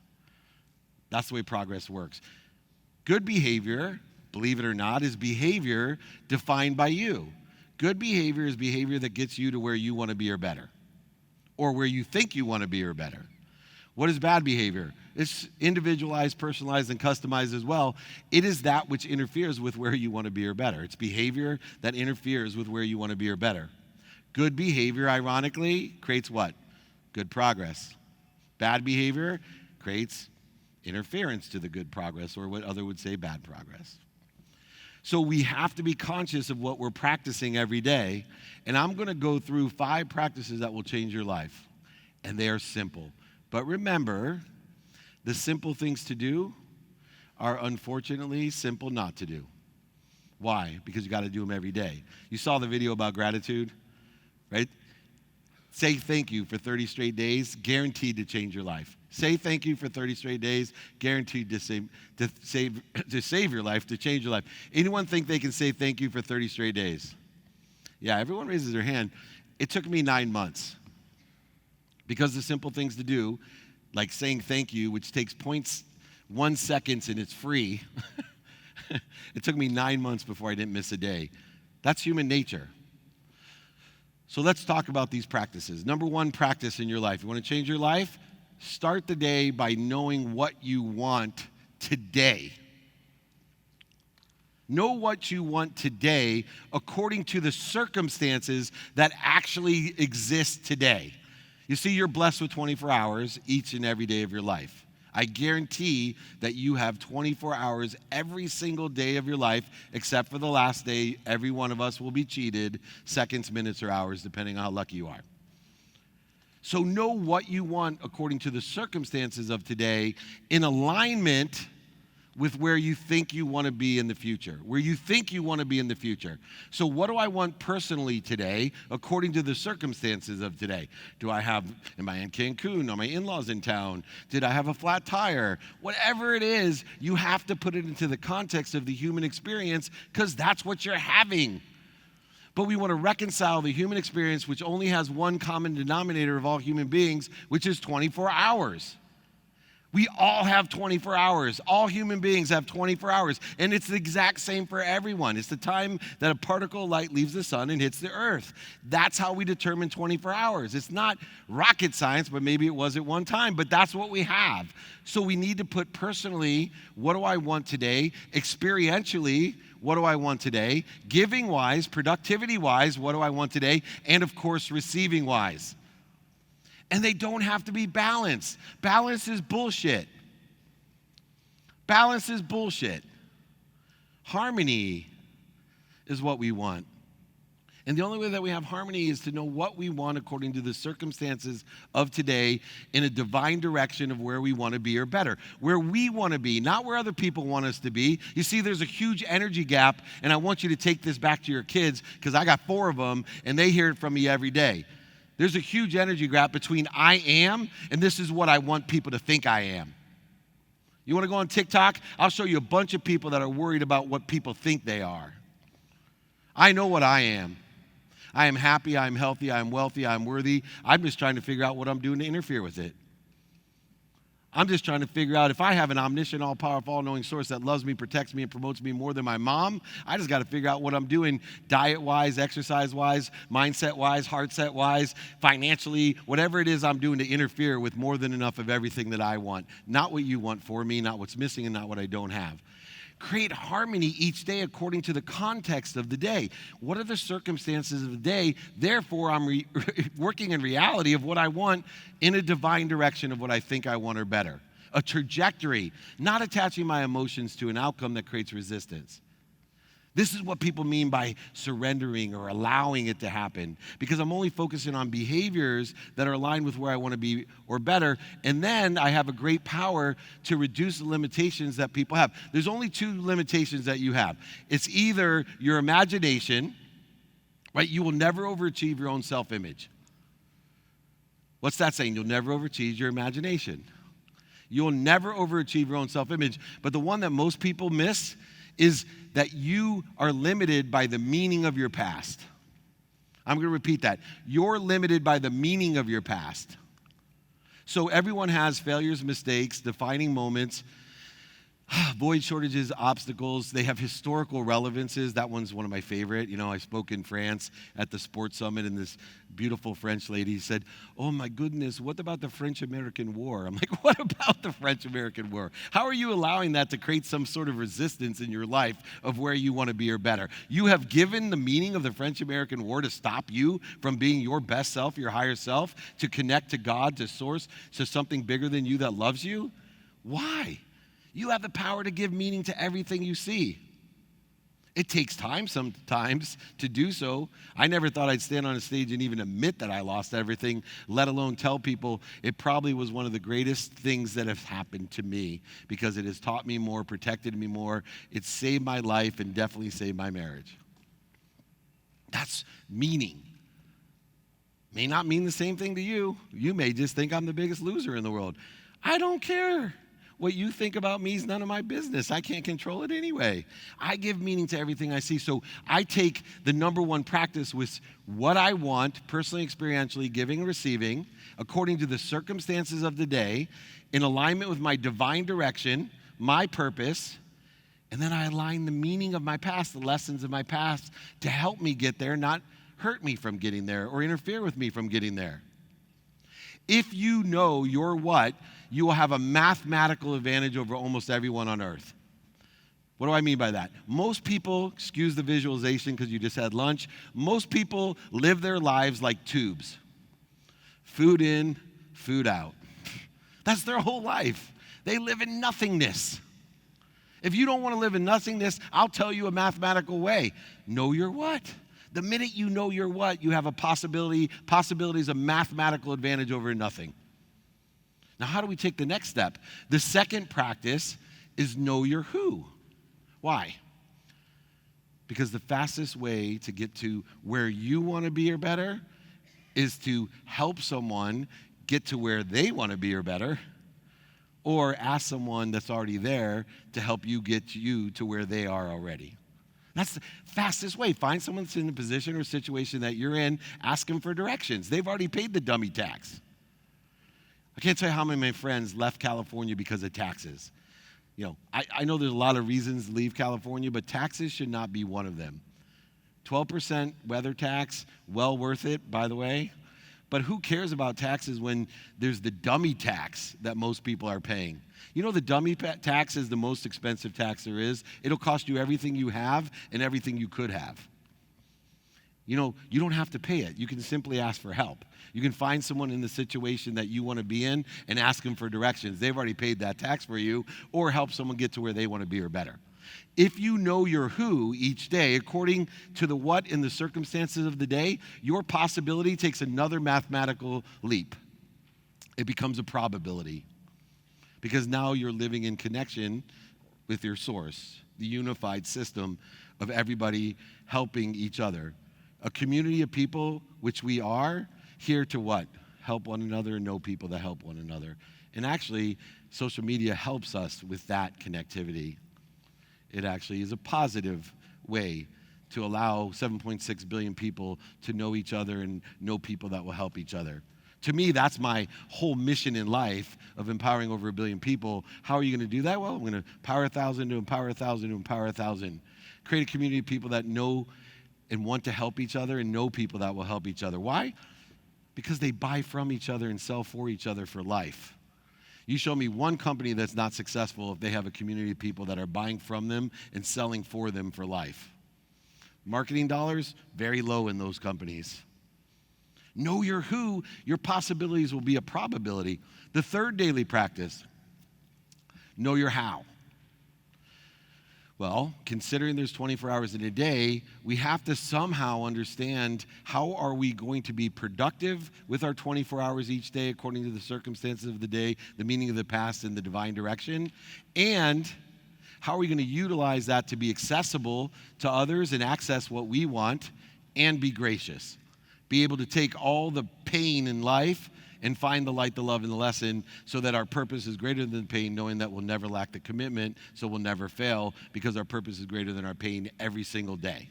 That's the way progress works. Good behavior, believe it or not, is behavior defined by you. Good behavior is behavior that gets you to where you want to be or better, or where you think you want to be or better. What is bad behavior? It's individualized, personalized, and customized as well. It is that which interferes with where you want to be or better. It's behavior that interferes with where you want to be or better. Good behavior, ironically, creates what? Good progress. Bad behavior creates interference to the good progress, or what others would say, bad progress. So we have to be conscious of what we're practicing every day. And I'm going to go through 5 practices that will change your life. And they are simple. But remember, the simple things to do are unfortunately simple not to do. Why? Because you got to do them every day. You saw the video about gratitude, right? Say thank you for 30 straight days, guaranteed to change your life. Say thank you for 30 straight days, guaranteed to save your life, to change your life. Anyone think they can say thank you for 30 straight days? Yeah, everyone raises their hand. It took me 9 months. Because the simple things to do, like saying thank you, which takes 0.1 seconds and it's free, it took me 9 months before I didn't miss a day. That's human nature. So let's talk about these practices. Number 1 practice in your life. You want to change your life? Start the day by knowing what you want today. Know what you want today according to the circumstances that actually exist today. You see, you're blessed with 24 hours each and every day of your life. I guarantee that you have 24 hours every single day of your life, except for the last day. Every one of us will be cheated, seconds, minutes, or hours, depending on how lucky you are. So know what you want according to the circumstances of today, in alignment with where you think you want to be in the future, where you think you want to be in the future. So what do I want personally today according to the circumstances of today? Am I in Cancun? Are my in-laws in town? Did I have a flat tire? Whatever it is, you have to put it into the context of the human experience, because that's what you're having. But we want to reconcile the human experience, which only has one common denominator of all human beings, which is 24 hours. We all have 24 hours. All human beings have 24 hours. And it's the exact same for everyone. It's the time that a particle of light leaves the sun and hits the earth. That's how we determine 24 hours. It's not rocket science, but maybe it was at one time. But that's what we have. So we need to put personally, what do I want today? Experientially, what do I want today? Giving-wise, productivity-wise, what do I want today? And of course, receiving-wise. And they don't have to be balanced. Balance is bullshit. Balance is bullshit. Harmony is what we want. And the only way that we have harmony is to know what we want according to the circumstances of today, in a divine direction of where we want to be or better. Where we want to be, not where other people want us to be. You see, there's a huge energy gap, and I want you to take this back to your kids, because I got 4 of them, and they hear it from me every day. There's a huge energy gap between I am and this is what I want people to think I am. You want to go on TikTok? I'll show you a bunch of people that are worried about what people think they are. I know what I am. I am happy, I'm healthy, I'm wealthy, I'm worthy. I'm just trying to figure out what I'm doing to interfere with it. I'm just trying to figure out if I have an omniscient, all-powerful, all-knowing source that loves me, protects me, and promotes me more than my mom, I just got to figure out what I'm doing diet-wise, exercise-wise, mindset-wise, heart-set-wise, financially, whatever it is I'm doing to interfere with more than enough of everything that I want. Not what you want for me, not what's missing, and not what I don't have. Create harmony each day according to the context of the day. What are the circumstances of the day? Therefore, I'm working in reality of what I want in a divine direction of what I think I want or better. A trajectory, not attaching my emotions to an outcome that creates resistance. This is what people mean by surrendering or allowing it to happen, because I'm only focusing on behaviors that are aligned with where I want to be or better, and then I have a great power to reduce the limitations that people have. There's only two limitations that you have. It's either your imagination, right? You will never overachieve your own self-image. What's that saying? You'll never overachieve your imagination. You'll never overachieve your own self-image, but the one that most people miss is that you are limited by the meaning of your past. I'm going to repeat that. You're limited by the meaning of your past. So everyone has failures, mistakes, defining moments, void, shortages, obstacles. They have historical relevances. That one's one of my favorite. You know, I spoke in France at the sports summit, and this beautiful French lady said, "Oh my goodness, what about the French-American War?" I'm like, what about the French-American War? How are you allowing that to create some sort of resistance in your life of where you want to be or better? You have given the meaning of the French-American War to stop you from being your best self, your higher self, to connect to God, to source, to something bigger than you that loves you. Why? You have the power to give meaning to everything you see. It takes time sometimes to do so. I never thought I'd stand on a stage and even admit that I lost everything, let alone tell people it probably was one of the greatest things that have happened to me, because it has taught me more, protected me more. It saved my life and definitely saved my marriage. That's meaning. May not mean the same thing to you. You may just think I'm the biggest loser in the world. I don't care. What you think about me is none of my business. I can't control it anyway. I give meaning to everything I see. So I take the number one practice with what I want, personally, experientially, giving and receiving, according to the circumstances of the day, in alignment with my divine direction, my purpose, and then I align the meaning of my past, the lessons of my past, to help me get there, not hurt me from getting there or interfere with me from getting there. If you know your what, you will have a mathematical advantage over almost everyone on earth. What do I mean by that? Most people, excuse the visualization because you just had lunch, most people live their lives like tubes. Food in, food out. That's their whole life. They live in nothingness. If you don't want to live in nothingness, I'll tell you a mathematical way. Know your what. The minute you know your what, you have a possibilities of mathematical advantage over nothing. Now, how do we take the next step? The second practice is know your who. Why? Because the fastest way to get to where you want to be or better is to help someone get to where they want to be or better, or ask someone that's already there to help you get you to where they are already. That's the fastest way. Find someone that's in a position or situation that you're in, ask them for directions. They've already paid the dummy tax. I can't tell you how many of my friends left California because of taxes. You know, I know there's a lot of reasons to leave California, but taxes should not be one of them. 12% weather tax, well worth it, by the way. But who cares about taxes when there's the dummy tax that most people are paying? You know, the dummy tax is the most expensive tax there is. It'll cost you everything you have and everything you could have. You know, you don't have to pay it. You can simply ask for help. You can find someone in the situation that you want to be in and ask them for directions. They've already paid that tax for you, or help someone get to where they want to be or better. If you know your who each day, according to the what in the circumstances of the day, your possibility takes another mathematical leap. It becomes a probability, because now you're living in connection with your source, the unified system of everybody helping each other. A community of people, which we are, here to what? Help one another and know people that help one another. And actually, social media helps us with that connectivity. It actually is a positive way to allow 7.6 billion people to know each other and know people that will help each other. To me, that's my whole mission in life of empowering over 1 billion people. How are you going to do that? Well, I'm going to empower 1,000 to empower 1,000 to empower 1,000. Create a community of people that know and want to help each other and know people that will help each other. Why? Because they buy from each other and sell for each other for life. You show me one company that's not successful if they have a community of people that are buying from them and selling for them for life. Marketing dollars, very low in those companies. Know your who, your possibilities will be a probability. The third daily practice, know your how. Well, considering there's 24 hours in a day, we have to somehow understand how are we going to be productive with our 24 hours each day according to the circumstances of the day, the meaning of the past, and the divine direction. And how are we going to utilize that to be accessible to others and access what we want and be gracious? Be able to take all the pain in life and find the light, the love, and the lesson so that our purpose is greater than pain, knowing that we'll never lack the commitment, so we'll never fail because our purpose is greater than our pain every single day.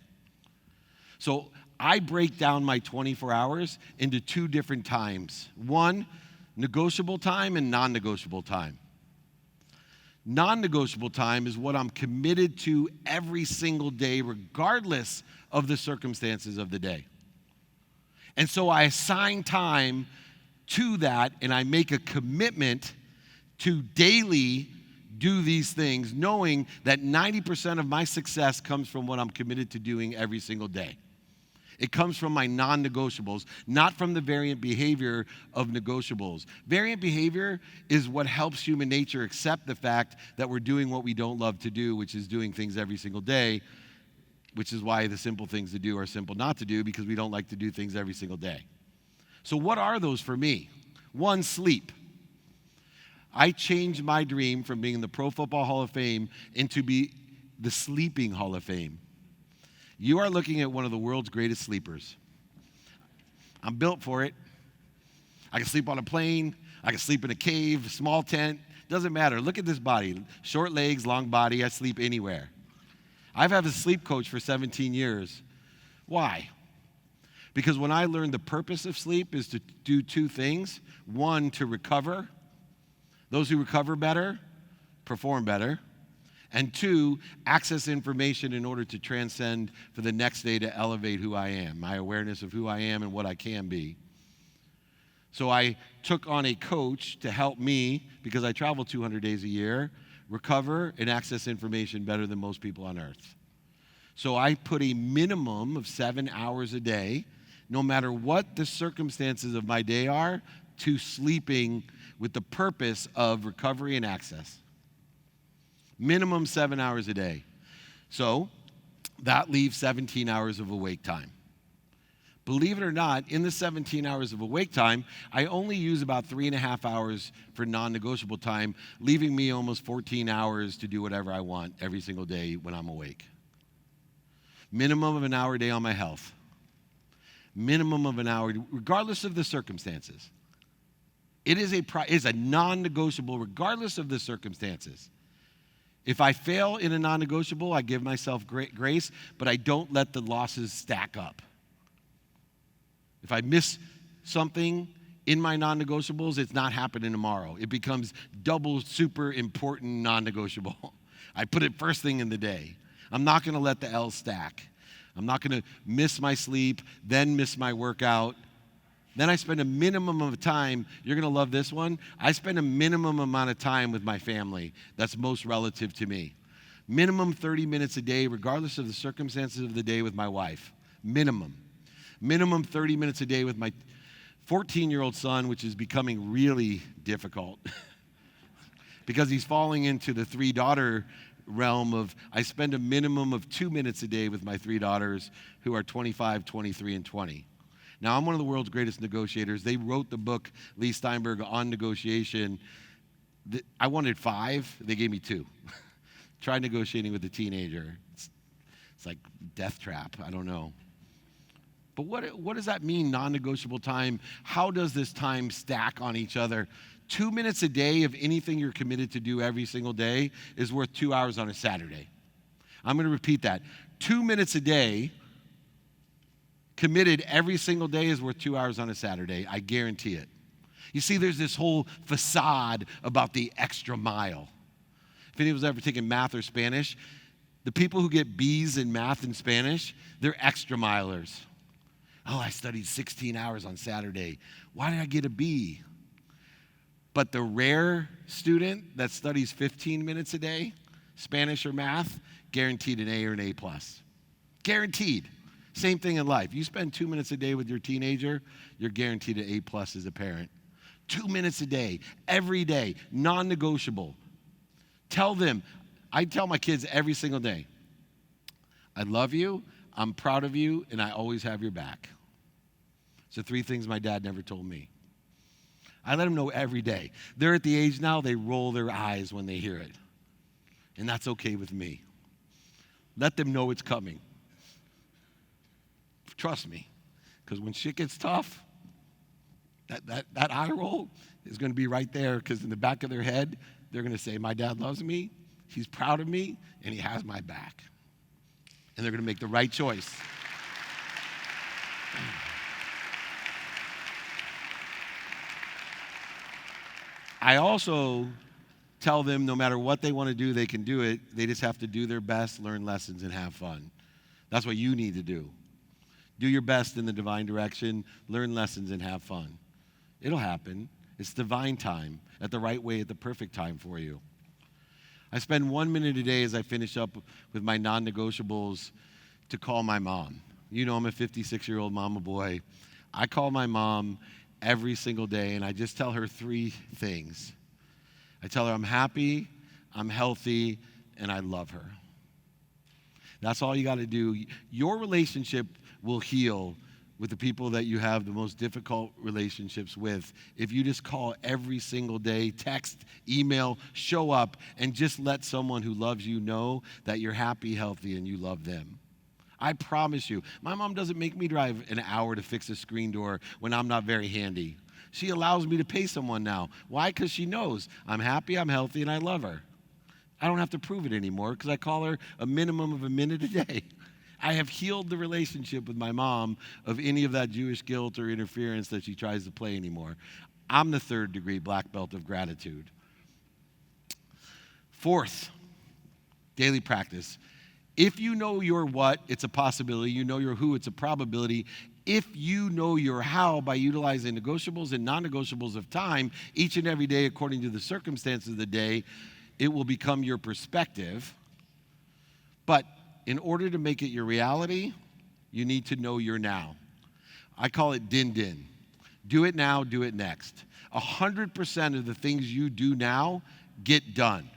So I break down my 24 hours into 2 different times. One, negotiable time and non-negotiable time. Non-negotiable time is what I'm committed to every single day, regardless of the circumstances of the day. And so I assign time to that, and I make a commitment to daily do these things, knowing that 90% of my success comes from what I'm committed to doing every single day. It comes from my non-negotiables, not from the variant behavior of negotiables. Variant behavior is what helps human nature accept the fact that we're doing what we don't love to do, which is doing things every single day, which is why the simple things to do are simple not to do, because we don't like to do things every single day. So what are those for me? One, sleep. I changed my dream from being in the Pro Football Hall of Fame into be the Sleeping Hall of Fame. You are looking at one of the world's greatest sleepers. I'm built for it. I can sleep on a plane. I can sleep in a cave, a small tent. Doesn't matter. Look at this body. Short legs, long body. I sleep anywhere. I've had a sleep coach for 17 years. Why? Because when I learned the purpose of sleep is to do 2 things. One, to recover. Those who recover better perform better. And 2, access information in order to transcend for the next day to elevate who I am, my awareness of who I am and what I can be. So I took on a coach to help me, because I travel 200 days a year, recover and access information better than most people on earth. So I put a minimum of 7 hours a day, no matter what the circumstances of my day are, to sleeping with the purpose of recovery and access. Minimum 7 hours a day. So that leaves 17 hours of awake time. Believe it or not, in the 17 hours of awake time, I only use about 3.5 hours for non-negotiable time, leaving me almost 14 hours to do whatever I want every single day when I'm awake. Minimum of an hour a day on my health. Minimum of an hour, regardless of the circumstances. It is a non-negotiable regardless of the circumstances. If I fail in a non-negotiable, I give myself grace, but I don't let the losses stack up. If I miss something in my non-negotiables, it's not happening tomorrow. It becomes double super important non-negotiable. I put it first thing in the day. I'm not going to let the L's stack. I'm not going to miss my sleep, then miss my workout. Then I spend a minimum of time. You're going to love this one. I spend a minimum amount of time with my family that's most relative to me. Minimum 30 minutes a day, regardless of the circumstances of the day, with my wife. Minimum. Minimum 30 minutes a day with my 14-year-old son, which is becoming really difficult because he's falling into the 3-daughter realm of I spend a minimum of 2 minutes a day with my 3 daughters who are 25, 23, and 20. Now, I'm one of the world's greatest negotiators. They wrote the book, Lee Steinberg, on negotiation. I wanted 5. They gave me 2. Try negotiating with a teenager. It's like death trap. I don't know. But what does that mean, non-negotiable time? How does this time stack on each other? 2 minutes a day of anything you're committed to do every single day is worth 2 hours on a Saturday. I'm going to repeat that. 2 minutes a day committed every single day is worth 2 hours on a Saturday. I guarantee it. You see, there's this whole facade about the extra mile. If anyone's ever taken math or Spanish, the people who get B's in math and Spanish, they're extra milers. Oh, I studied 16 hours on Saturday. Why did I get a B? But the rare student that studies 15 minutes a day, Spanish or math, guaranteed an A or an A+. Guaranteed. Same thing in life. You spend 2 minutes a day with your teenager, you're guaranteed an A+ as a parent. 2 minutes a day, every day, non-negotiable. Tell them, I tell my kids every single day, I love you, I'm proud of you, and I always have your back. So 3 things my dad never told me. I let them know every day. They're at the age now, they roll their eyes when they hear it. And that's okay with me. Let them know it's coming. Trust me, because when shit gets tough, that eye roll is going to be right there, because in the back of their head, they're going to say, my dad loves me, he's proud of me, and he has my back. And they're going to make the right choice. I also tell them no matter what they want to do, they can do it. They just have to do their best, learn lessons, and have fun. That's what you need to do. Do your best in the divine direction, learn lessons, and have fun. It'll happen. It's divine time, at the right way, at the perfect time for you. I spend 1 minute a day as I finish up with my non-negotiables to call my mom. You know I'm a 56-year-old mama boy. I call my mom every single day, and I just tell her 3 things. I tell her I'm happy, I'm healthy, and I love her. That's all you got to do. Your relationship will heal with the people that you have the most difficult relationships with if you just call every single day, text, email, show up, and just let someone who loves you know that you're happy, healthy, and you love them. I promise you, my mom doesn't make me drive an hour to fix a screen door when I'm not very handy. She allows me to pay someone now. Why? Because she knows I'm happy, I'm healthy, and I love her. I don't have to prove it anymore because I call her a minimum of a minute a day. I have healed the relationship with my mom of any of that Jewish guilt or interference that she tries to play anymore. I'm the 3rd degree black belt of gratitude. 4th, daily practice. If you know your what, it's a possibility. You know your who, it's a probability. If you know your how by utilizing negotiables and non-negotiables of time each and every day according to the circumstances of the day, it will become your perspective. But in order to make it your reality, you need to know your now. I call it din-din. Do it now, do it next. 100% of the things you do now get done.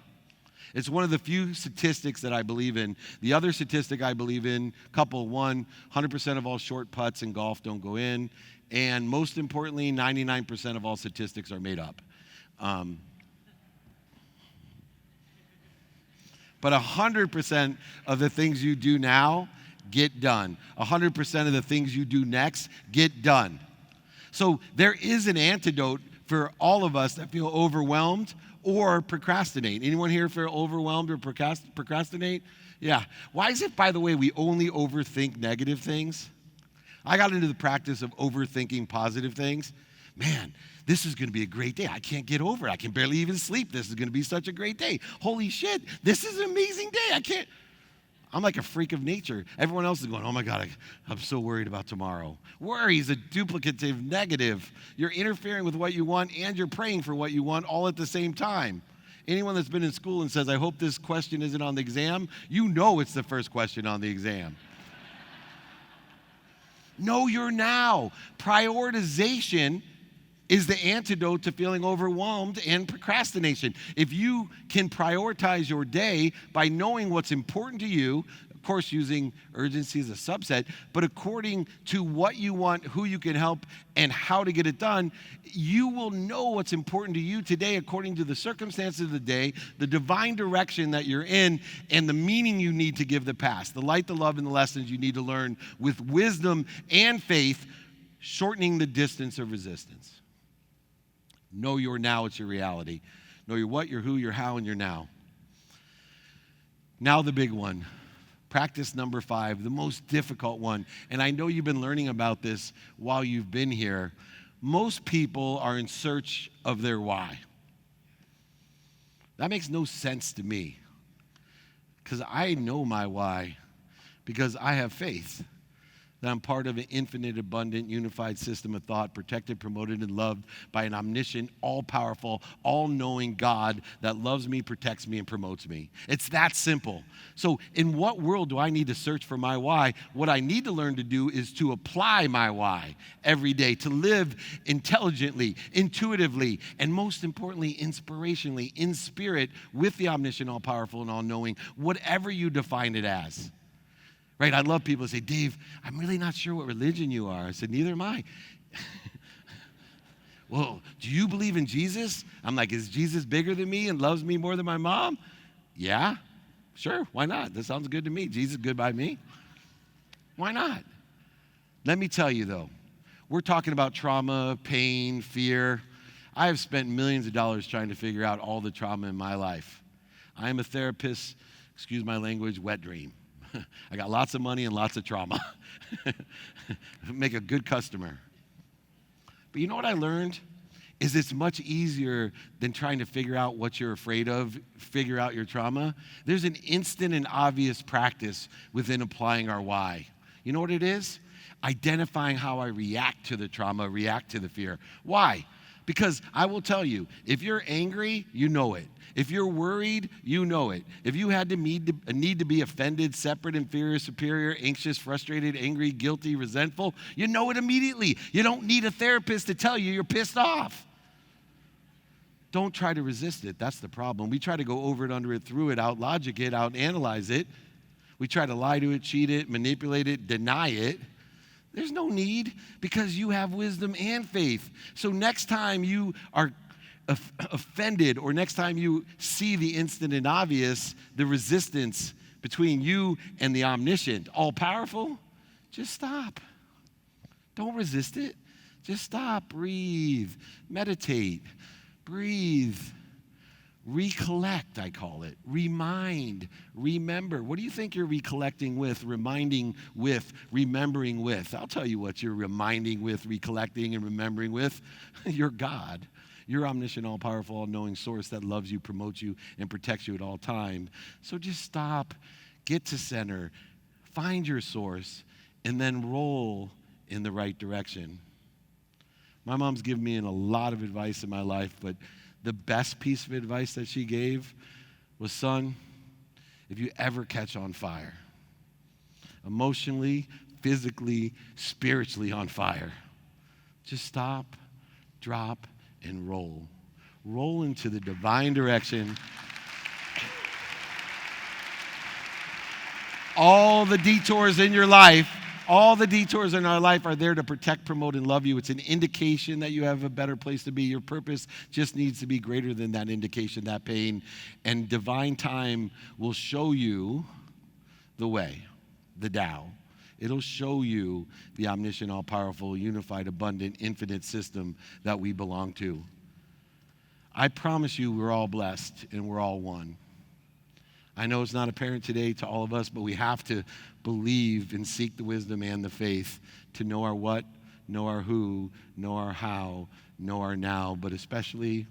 It's one of the few statistics that I believe in. The other statistic I believe in, couple one, 100% of all short putts in golf don't go in. And most importantly, 99% of all statistics are made up. But 100% of the things you do now get done. 100% of the things you do next get done. So there is an antidote for all of us that feel overwhelmed or procrastinate. Anyone here feel overwhelmed or procrastinate? Yeah. Why is it, by the way, we only overthink negative things? I got into the practice of overthinking positive things. Man, this is going to be a great day. I can't get over it. I can barely even sleep. This is going to be such a great day. Holy shit, this is an amazing day. I'm like a freak of nature. Everyone else is going, oh my God, I'm so worried about tomorrow. Worry is a duplicative negative. You're interfering with what you want and you're praying for what you want all at the same time. Anyone that's been in school and says, I hope this question isn't on the exam, you know it's the first question on the exam. Know your now. Prioritization is the antidote to feeling overwhelmed and procrastination. If you can prioritize your day by knowing what's important to you, of course using urgency as a subset, but according to what you want, who you can help, and how to get it done, you will know what's important to you today according to the circumstances of the day, the divine direction that you're in, and the meaning you need to give the past, the light, the love, and the lessons you need to learn with wisdom and faith, shortening the distance of resistance. Know your now, it's your reality. Know your what, your who, your how, and your now. Now the big one. Practice number 5, the most difficult one. And I know you've been learning about this while you've been here, Most people are in search of their why. That makes no sense to me because I know my why because I have faith that I'm part of an infinite, abundant, unified system of thought, protected, promoted, and loved by an omniscient, all-powerful, all-knowing God that loves me, protects me, and promotes me. It's that simple. So in what world do I need to search for my why? What I need to learn to do is to apply my why every day, to live intelligently, intuitively, and most importantly, inspirationally, in spirit, with the omniscient, all-powerful, and all-knowing, whatever you define it as. Right? I love people who say, Dave, I'm really not sure what religion you are. I said, neither am I. Well, do you believe in Jesus? I'm like, is Jesus bigger than me and loves me more than my mom? Yeah, sure, why not? That sounds good to me. Jesus is good by me. Why not? Let me tell you, though, we're talking about trauma, pain, fear. I have spent millions of dollars trying to figure out all the trauma in my life. I am a therapist, excuse my language, wet dream. I got lots of money and lots of trauma. Make a good customer. But you know what I learned? Is it's much easier than trying to figure out what you're afraid of, figure out your trauma. There's an instant and obvious practice within applying our why. You know what it is? Identifying how I react to the trauma, react to the fear. Why? Because I will tell you, if you're angry, you know it. If you're worried, you know it. If you had to need to be offended, separate, inferior, superior, anxious, frustrated, angry, guilty, resentful, you know it immediately. You don't need a therapist to tell you you're pissed off. Don't try to resist it. That's the problem. We try to go over it, under it, through it, out logic it, out analyze it. We try to lie to it, cheat it, manipulate it, deny it. There's no need because you have wisdom and faith. So next time you are offended or next time you see the instant and obvious, the resistance between you and the omniscient, all-powerful, just stop. Don't resist it. Just stop, breathe, meditate, breathe. Recollect, I call it. Remind, remember. What do you think you're recollecting with, reminding with, remembering with? I'll tell you what you're reminding with, recollecting, and remembering with. Your God. Your omniscient, all-powerful, all-knowing source that loves you, promotes you, and protects you at all times. So just stop, get to center, find your source, and then roll in the right direction. My mom's given me a lot of advice in my life, but the best piece of advice that she gave was, son, if you ever catch on fire, emotionally, physically, spiritually on fire, just stop, drop, and roll. Roll into the divine direction. All the detours in your life, all the detours in our life are there to protect, promote, and love you. It's an indication that you have a better place to be. Your purpose just needs to be greater than that indication, that pain. And divine time will show you the way, the Tao. It'll show you the omniscient, all-powerful, unified, abundant, infinite system that we belong to. I promise you we're all blessed and we're all one. I know it's not apparent today to all of us, but we have to believe and seek the wisdom and the faith to know our what, know our who, know our how, know our now, but especially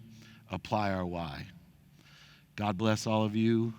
apply our why. God bless all of you.